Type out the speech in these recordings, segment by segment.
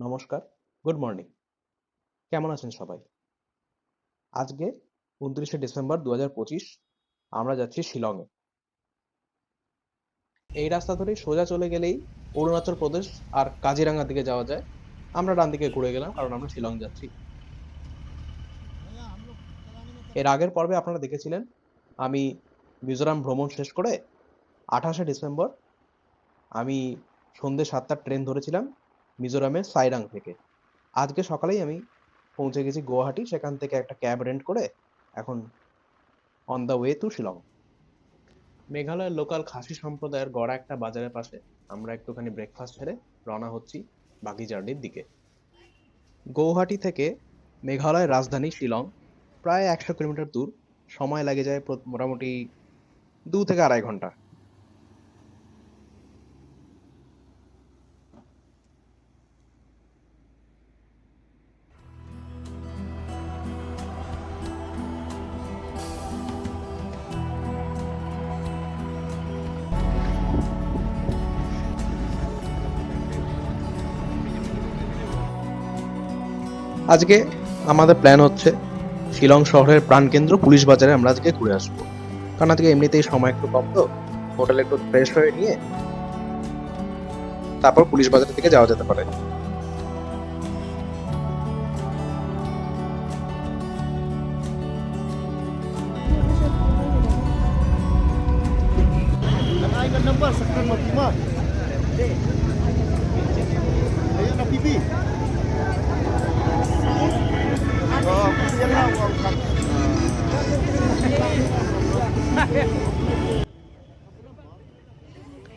নমস্কার, good morning. কেমন আছেন সবাই? আজকে ২৯শে ডিসেম্বর ২০২৫ আমরা যাচ্ছি শিলংয়ে। এই রাস্তা ধরেই সোজা চলে গেলেই অরুণাচল প্রদেশ আর কাজিরাঙ্গার দিকে যাওয়া যায়। আমরা ডান দিকে ঘুরে গেলাম কারণ আমরা শিলং যাচ্ছি। এর আগের পর্বে আপনারা দেখেছিলেন আমি মিজোরাম ভ্রমণ শেষ করে ২৮শে ডিসেম্বর আমি সন্ধ্যে ৭টার ট্রেন ধরেছিলাম মিজোরামের সাইরাং থেকে। আজকে সকালেই আমি পৌঁছে গেছি গুয়াহাটি। সেখান থেকে একটা ক্যাব রেন্ট করে এখন on the way to Shillong. মেঘালয়ের লোকাল খাসি সম্প্রদায়ের গড়া একটা বাজারের পাশে আমরা একটুখানি ব্রেকফাস্ট সেরে রওনা হচ্ছি বাকি জার্নির দিকে। গৌহাটি থেকে মেঘালয়ের রাজধানী শিলং প্রায় ১০০ কিলোমিটার দূর। সময় লাগে যায় মোটামুটি ২ থেকে ২.৫ ঘন্টা। আজকে আমাদের প্ল্যান হচ্ছে শিলং শহরের প্রাণকেন্দ্র পুলিশ বাজারে আমরা আজকে ঘুরে আসবো। কারণ আজকে এমনিতেই সময় একটু কম, তো হোটেলে একটু ফ্রেশ হয়ে নিয়ে তারপর পুলিশ বাজারের দিকে যাওয়া যেতে পারে। Ikan nambah sekarang Fatima. Ayun na pipi. Oh, yan lang ang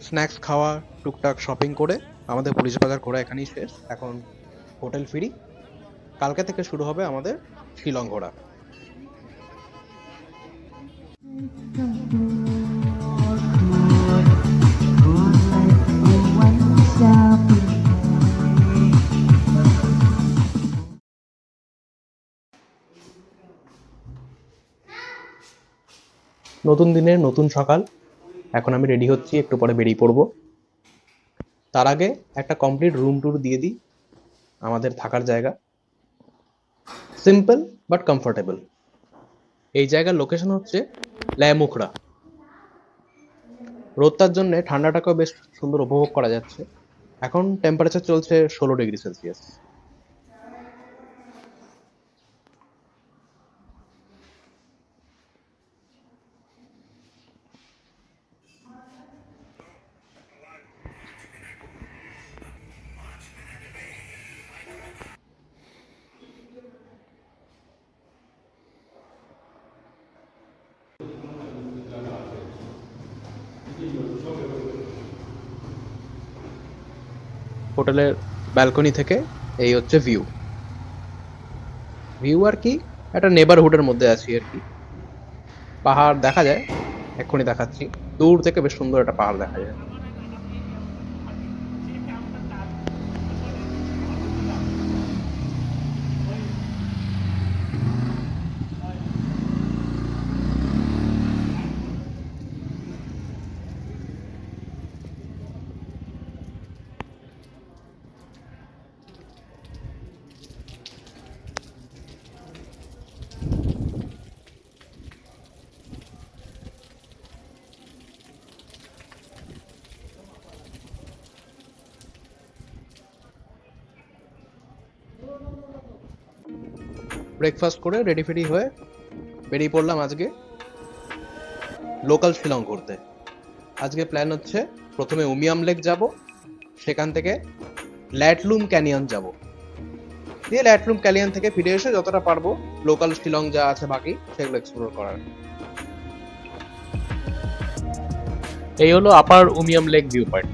snacks খাওয়া, টুকটাক শপিং করে আমাদের পুলিশ বাজার ঘোরা এখানেই শেষ। এখন হোটেল ফিরি। কালকে থেকে শুরু হবে আমাদের শিলং ঘোরা। নতুন দিনের নতুন সকাল। এখন আমি রেডি হচ্ছি, একটু পরে বেরিয়ে পড়বো। তার আগে একটা কমপ্লিট রুম ট্যুর দিয়ে দিই আমাদের থাকার জায়গা। Simple but comfortable. এই জায়গার লোকেশন হচ্ছে ল্যামুখড়া। রোদটার জন্য ঠান্ডাটাকেও বেশ সুন্দর উপভোগ করা যাচ্ছে। এখন টেম্পারেচার চলছে ১৬ ডিগ্রি সেলসিয়াস। হোটেলের ব্যালকনি থেকে এই হচ্ছে ভিউ। ভিউ আর কি, একটা নেবারহুডের মধ্যে আছি আর কি। পাহাড় দেখা যায়, এক্ষুনি দেখাচ্ছি। দূর থেকে বেশ সুন্দর একটা পাহাড় দেখা যায়। ব্রেকফাস্ট করে রেডি ফেডি হয়ে বেরিয়ে পড়লাম আজকে লোকাল শিলং ঘুরতে। আজকে প্ল্যান হচ্ছে প্রথমে উমিয়াম লেক যাব, সেখান থেকে ল্যাটলুম ক্যানিয়ন যাব, দিয়ে ল্যাটলুম ক্যানিয়ন থেকে ফিরে এসে যতটা পারবো লোকাল শিলং যা আছে বাকি সেগুলো এক্সপ্লোর করার। এই হলো আপার উমিয়াম লেক ভিউ পয়েন্ট।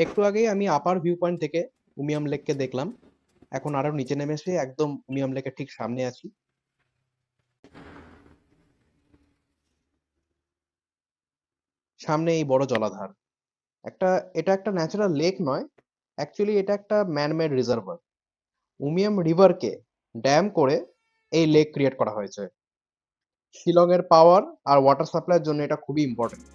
একটু আগেই আমি আপার ভিউ পয়েন্ট থেকে উমিয়াম লেককে দেখলাম। এখন আরো নিচে নেমে এসে একদম উমিয়াম লেকের ঠিক সামনে আছি। সামনে এই বড় জলাধার। এটা একটা ন্যাচারাল লেক নয়, অ্যাকচুয়ালি এটা একটা ম্যান-মেড রিজার্ভার। উমিয়াম রিভারকে ড্যাম করে এই লেক ক্রিয়েট করা হয়েছে। শিলংয়ের পাওয়ার আর ওয়াটার সাপ্লাইয়ের জন্য এটা খুবই ইম্পর্টেন্ট।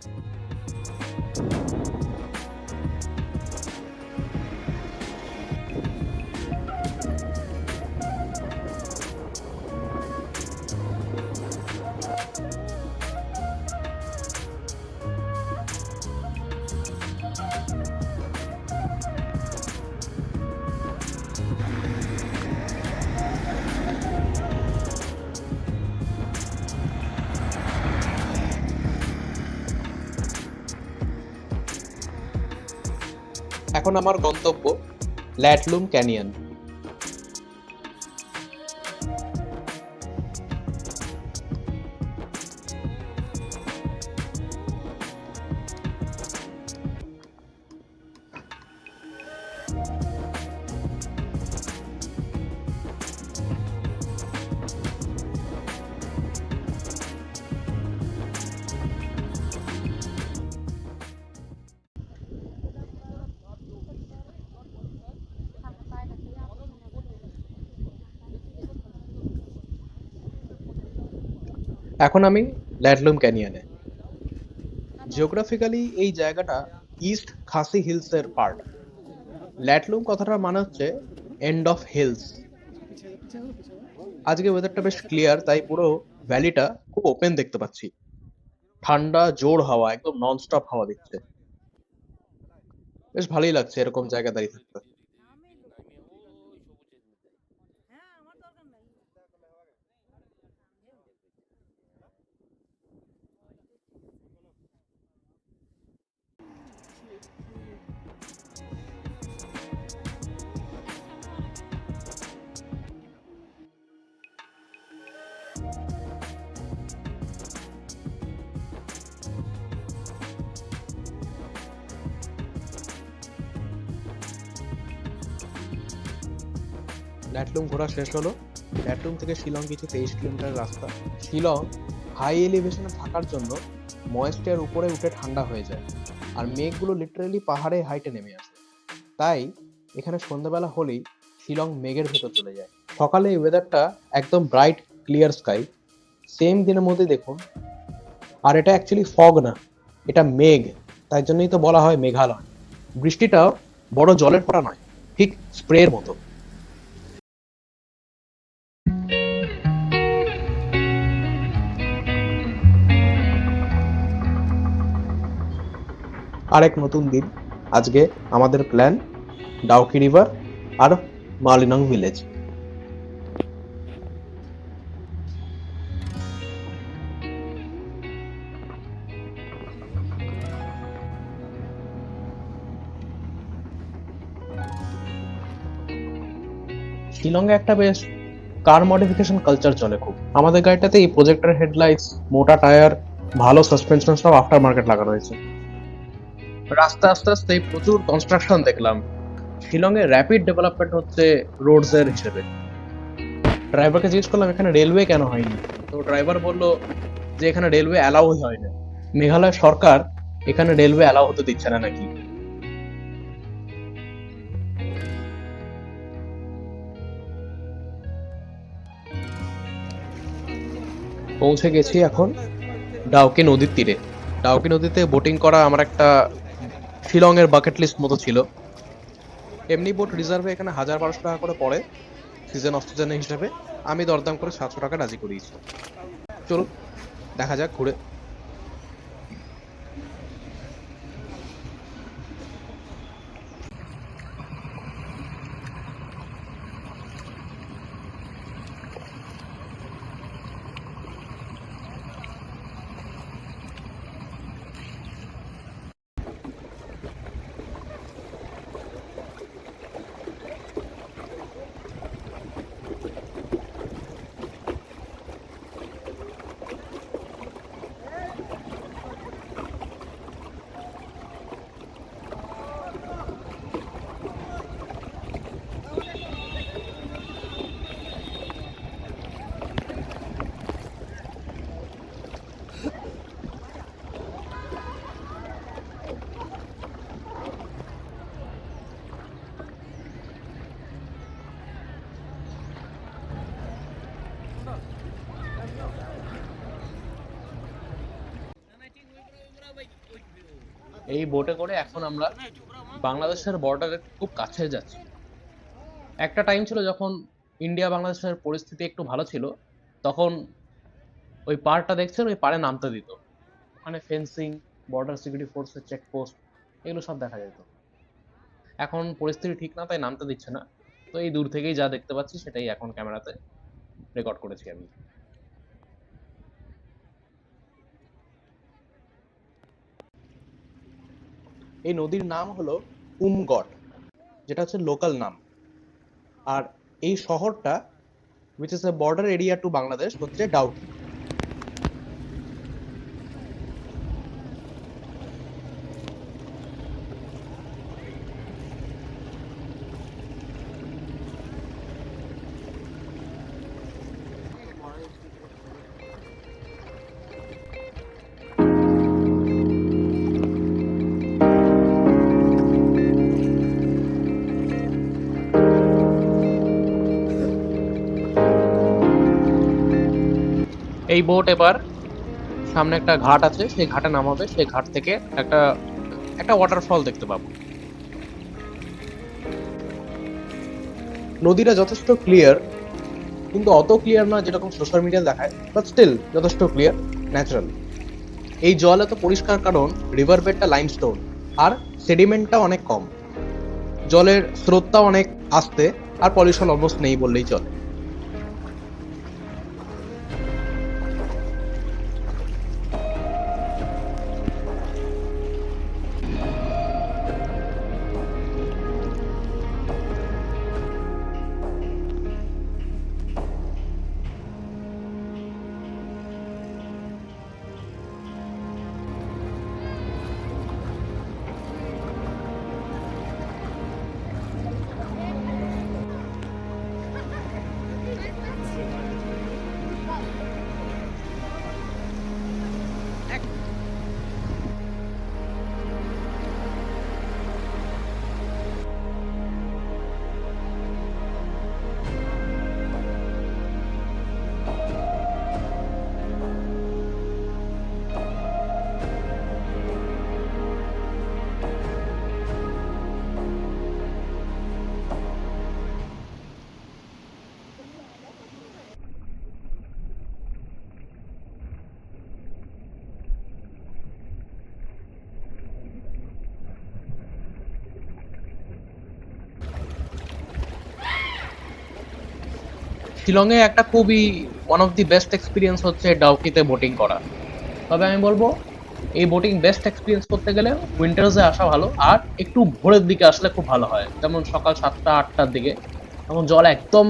এখন আমার গন্তব্য ল্যাটলুম ক্যানিয়ন। এখন আমি ল্যাটলুম ক্যানিয়নে। জিওগ্রাফিক্যালি এই জায়গাটা ইস্ট খাসি হিলসের পার্ট। ল্যাটলুম কথাটার মানে হচ্ছে এন্ড অফ হিলস। আজকে ওয়েদারটা বেশ ক্লিয়ার, তাই পুরো ভ্যালিটা খুব ওপেন দেখতে পাচ্ছি। ঠান্ডা জোর হাওয়া, একদম ননস্টপ হাওয়া দিচ্ছে। বেশ ভালোই লাগছে এরকম জায়গায় দাঁড়িয়ে থাকতে। ল্যাটলুম ঘোরা শেষ হলো। ল্যাটলুম থেকে শিলং কিছু 23 কিলোমিটার রাস্তা। শিলং হাই এলিভেশনে থাকার জন্য ময়েস্টের উপরে উঠে ঠান্ডা হয়ে যায়, আর মেঘগুলো লিটারেলি পাহাড়ে হাইটে নেমে আসে। তাই এখানে সন্ধ্যাবেলা হলেই শিলং মেঘের ভেতর চলে যায়। সকালে এই ওয়েদারটা একদম ব্রাইট ক্লিয়ার স্কাই, সেম দিনের মধ্যে দেখুন। আর এটা অ্যাকচুয়ালি ফগ না, এটা মেঘ, তাই জন্যই তো বলা হয় মেঘালয়। বৃষ্টিটাও বড় জলের ফোঁটা নয়, ঠিক স্প্রের মতো। আরেক নতুন দিন। আজকে আমাদের প্ল্যান ডাউকি রিভার আর মালিনং ভিলেজ। শিলংয়ে একটা বেশ কার মডিফিকেশন কালচার চলে খুব। আমাদের গাড়িটাতে এই প্রজেক্টর হেডলাইটস, মোটা টায়ার, ভালো সাসপেনশন সব আফটার মার্কেট লাগানো হয়েছে। রাস্তা আস্তে আস্তে প্রচুর কনস্ট্রাকশন দেখলাম। শিলংয়ে র্যাপিড ডেভেলপমেন্ট হচ্ছে রোডস এর হিসেবে। ড্রাইভারকে জিজ্ঞেস করলাম এখানে রেলওয়ে কেন হয়নি, তো ড্রাইভার বলল যে এখানে রেলওয়ে অ্যালাউ হয় না, মেঘালয় সরকার এখানে রেলওয়ে অ্যালাউ হতে দিচ্ছে না নাকি। পৌঁছে গেছি এখন ডাউকি নদীর তীরে। ডাউকি নদীতে বোটিং করা আমার একটা শিলংয়ের বাকেট লিস্ট মতো ছিল। এমনি বোট রিজার্ভে এখানে 1000-1200 টাকা করে পড়ে সিজন অফ সিজনের হিসাবে। আমি দরদাম করে 700 টাকা রাজি করিয়েছি। চলো দেখা যাক ঘুরে। এই বোটে করে এখন আমরা বাংলাদেশের বর্ডারের খুব কাছে যাচ্ছি। একটা টাইম ছিল যখন ইন্ডিয়া বাংলাদেশের পরিস্থিতি একটু ভালো ছিল, তখন ওই পাড়টা দেখছেন, ওই পাড়ে নামতে দিত। ওখানে ফেন্সিং, বর্ডার সিকিউরিটি ফোর্সের চেকপোস্ট, এগুলো সব দেখা যেত। এখন পরিস্থিতি ঠিক না, তাই নামতে দিচ্ছে না। তো এই দূর থেকেই যা দেখতে পাচ্ছি সেটাই এখন ক্যামেরাতে রেকর্ড করেছি আমি। এই নদীর নাম হলো উমগট, যেটা হচ্ছে লোকাল নাম। আর এই শহরটা which is a border area to Bangladesh হচ্ছে ডাউকি। এই বোট এবার সামনে একটা ঘাট আছে, সেই ঘাটে নামাবে। সেই ঘাট থেকে একটা একটা ওয়াটারফল দেখতে পাবো। নদীটা যথেষ্ট ক্লিয়ার, কিন্তু অত ক্লিয়ার না যেরকম সোশ্যাল মিডিয়া দেখায়, বাট স্টিল যথেষ্ট ক্লিয়ার, ন্যাচারাল। এই জল এত পরিষ্কার কারণ রিভার বেডটা লাইমস্টোন, আর সেডিমেন্টটা অনেক কম। জলের স্রোতটা অনেক আস্তে, আর পলিউশন অলমোস্ট নেই বললেই চলে। শিলংয়ে একটা খুবই one of the best experience হচ্ছে ডাউকিতে বোটিং করা। তবে আমি বলবো এই বোটিং বেস্ট এক্সপিরিয়েন্স করতে গেলে উইন্টার্সে আসা ভালো, আর একটু ভোরের দিকে আসলে খুব ভালো হয়, যেমন সকাল 7টা 8টার দিকে। তখন জল একদম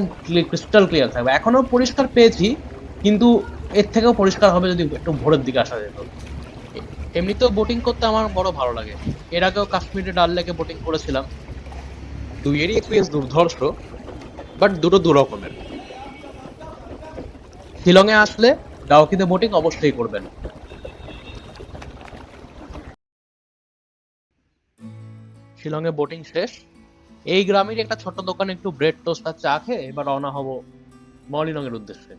ক্রিস্টাল ক্লিয়ার থাকবে। এখনো পরিষ্কার পেয়েছি, কিন্তু এর থেকেও পরিষ্কার হবে যদি একটু ভোরের দিকে আসা যেত। এমনিতেও বোটিং করতে আমার বড় ভালো লাগে। এর আগেও কাশ্মীরে ডাল লেকে বোটিং করেছিলাম। দুইয়েরই এক্সপিরিয়েন্স দুর্ধর্ষ, বাট দুটো দু রকমের। শিলংয়ে আসলে ডাউকিতে বোটিং অবশ্যই করবেন। শিলংয়ে বোটিং শেষ। এই গ্রামের একটা ছোট্ট দোকানে একটু ব্রেড টোস্ট আর চা খেয়ে এবার রওনা হব মলিনং এর উদ্দেশ্যে।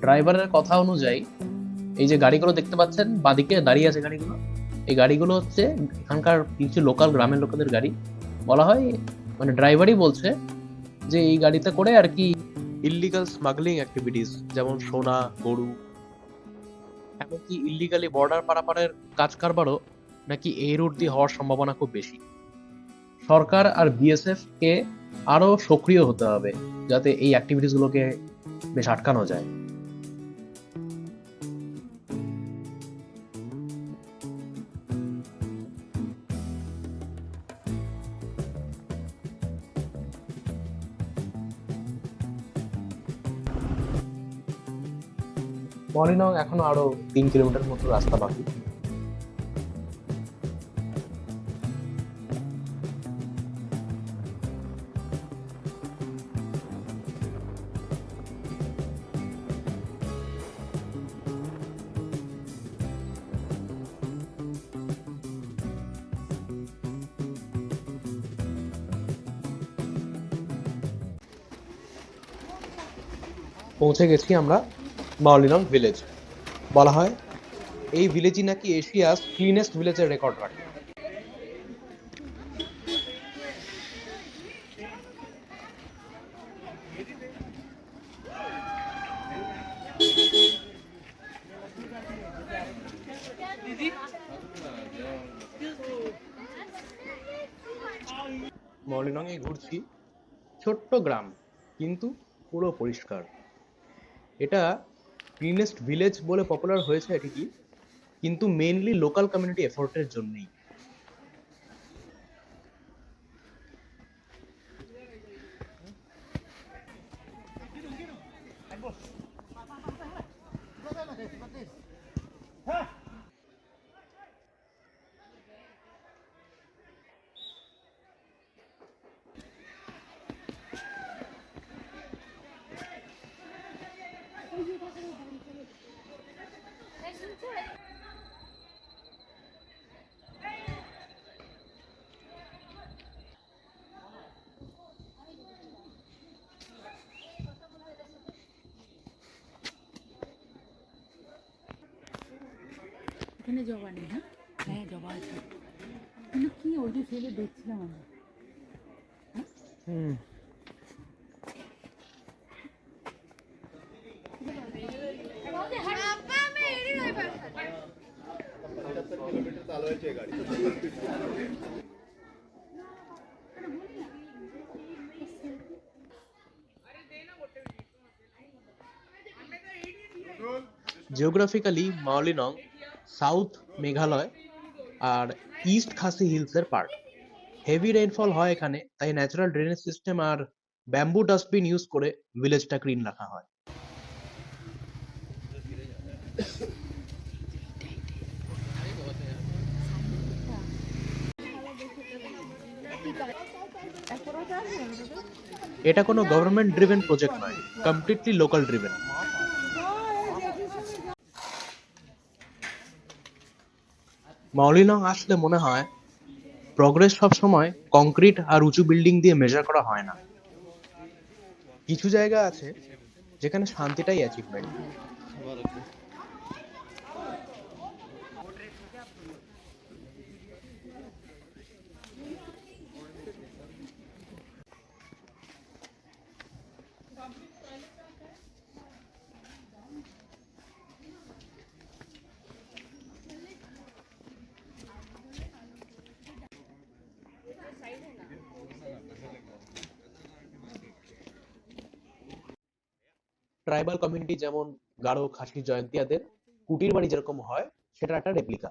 ড্রাইভারের কথা অনুযায়ী এই যে গাড়িগুলো দেখতে পাচ্ছেন বাদিকে দাঁড়িয়ে আছে গাড়িগুলো, এই গাড়িগুলো হচ্ছে এখানকার কিছু লোকাল গ্রামের লোকেদের গাড়ি। বলা হয়, মানে ড্রাইভারই বলছে যে এই গাড়িতে করে আর কি ইল্লিগাল স্মাগলিং অ্যাক্টিভিটিস, যেমন সোনা, গরু, এমনকি ইল্লিগালি বর্ডার পারাপারের কাজ কারবারও নাকি এই রুট দিয়ে হওয়ার সম্ভাবনা খুব বেশি। সরকার আর বিএসএফ কে আরো সক্রিয় হতে হবে যাতে এই অ্যাক্টিভিটিস গুলোকে বেশ আটকানো যায়। মলিনং এখনো আরো 3 কিলোমিটার মতো রাস্তা বাকি। পৌঁছে গেছি আমরা মাওলিনং ভিলেজ। বলা হয় এই ভিলেজই নাকি এশিয়াস ক্লিনেস্ট ভিলেজের রেকর্ড রাখে। মাওলিনং এ ঘুরছি, ছোট্ট গ্রাম কিন্তু পুরো পরিষ্কার। এটা ক্লিনেস্ট ভিলেজ বলে পপুলার হয়েছে ঠিকই, কিন্তু মেইনলি লোকাল কমিউনিটি এফোর্টের জন্যই। এখানে জবা নেই? হ্যাঁ জবা আছে। কিন্তু কি ওই যে ছেলে দেখছিলাম আমরা। জিওগ্রাফিক্যালি মাওলিনং সাউথ মেঘালয় আর ইস্ট খাসি হিলসের পার্ট। হেভি রেইনফল হয় এখানে, তাই ন্যাচারাল ড্রেনেজ সিস্টেম আর ব্যাম্বু ডাস্টবিন ইউজ করে ভিলেজটা ক্লিন রাখা হয়। এটা কোনো গভর্নমেন্ট ড্রিভেন প্রজেক্ট নয়, কমপ্লিটলি লোকাল ড্রিভেন। মাওলিনং আসলে মনে হয় প্রগ্রেস সবসময় কংক্রিট আর উঁচু বিল্ডিং দিয়ে মেজার করা হয় না। কিছু জায়গা আছে যেখানে শান্তিটাই অ্যাচিভমেন্ট। ট্রাইবাল কমিউনিটি যেমন গারো, খাসি, জয়ন্তিয়াদের কুটির বাড়ি যেরকম হয়, সেটা একটা রেপ্লিকা।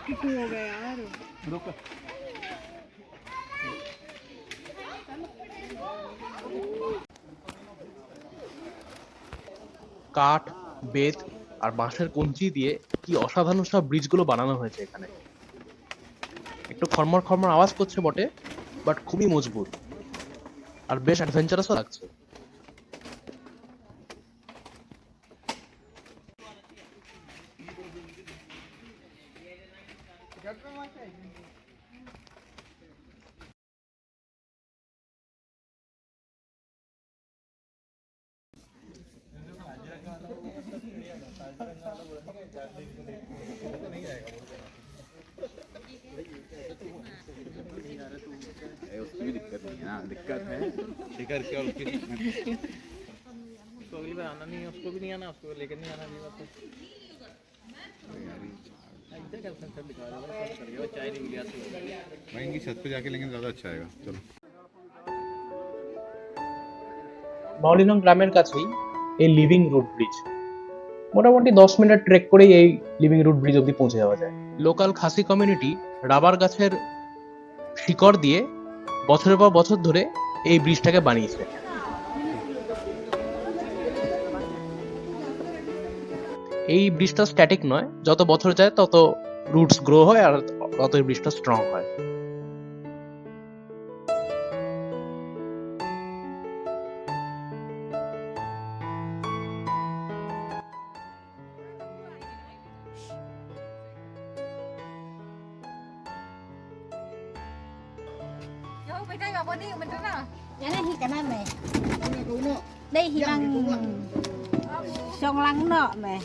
कितनी हो गया यार? কাঠ, বেত আর বাঁশের কঞ্চি দিয়ে কি অসাধারণ সব ব্রিজগুলো বানানো হয়েছে এখানে। একটু খরমর খরমর আওয়াজ করছে বটে, বাট খুবই মজবুত আর বেশ অ্যাডভেঞ্চারাসও লাগছে। उसकी भी दिक्कत नहीं है ना, दिक्कत है शिखर के और उसकी उसको अगली बार आना नहीं है, उसको भी नहीं आना, उसको लेकर नहीं आना अगली बार। तो चाय नहीं मिली भाई इनकी छत पे जाके लेंगे ज़्यादा अच्छा आएगा। चलो মাওলিনং গ্রামের কাছেই এই লিভিং রুট ব্রিজ। মোটামুটি 10 মিনিট ট্রেক করেই এই লিভিং রুট ব্রিজ অব্দি পৌঁছে যাওয়া যায়। লোকাল খাসি কমিউনিটি রাবার গাছের শিকড় দিয়ে বছরের পর বছর ধরে এই ব্রিজটাকে বানিয়েছে। এই ব্রিজটা স্ট্যাটিক নয়, যত বছর যায় তত রুটস গ্রো হয় আর ততই ব্রিজটা স্ট্রং হয়। Cái này thì cái này mày. Đây thì bằng sông lăng nọ mày.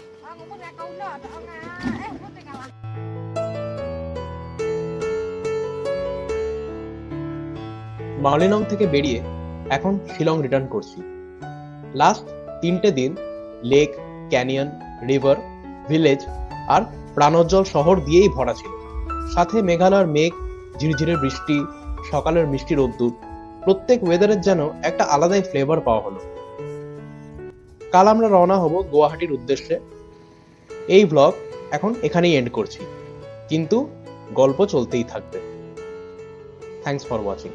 Mawlynnong থেকে বেরিয়ে এখন শিলং রিটার্ন করছি। লাস্ট 3টে দিন লেক, ক্যানিয়ন, রিভার, ভিলেজ আর প্রাণোজ্জ্বল শহর দিয়েই ভরা ছিল। সাথে মেঘালয়ের মেঘ, ঝিরঝিরে বৃষ্টি, সকালের মিষ্টি রোদ্দুর, প্রত্যেক ওয়েদারের যেন একটা আলাদাই ফ্লেভার পাওয়া হলো। কাল আমরা রওনা হব গুয়াহাটির উদ্দেশ্যে। এই ব্লগ এখন এখানেই এন্ড করছি, কিন্তু গল্প চলতেই থাকবে। Thanks for watching.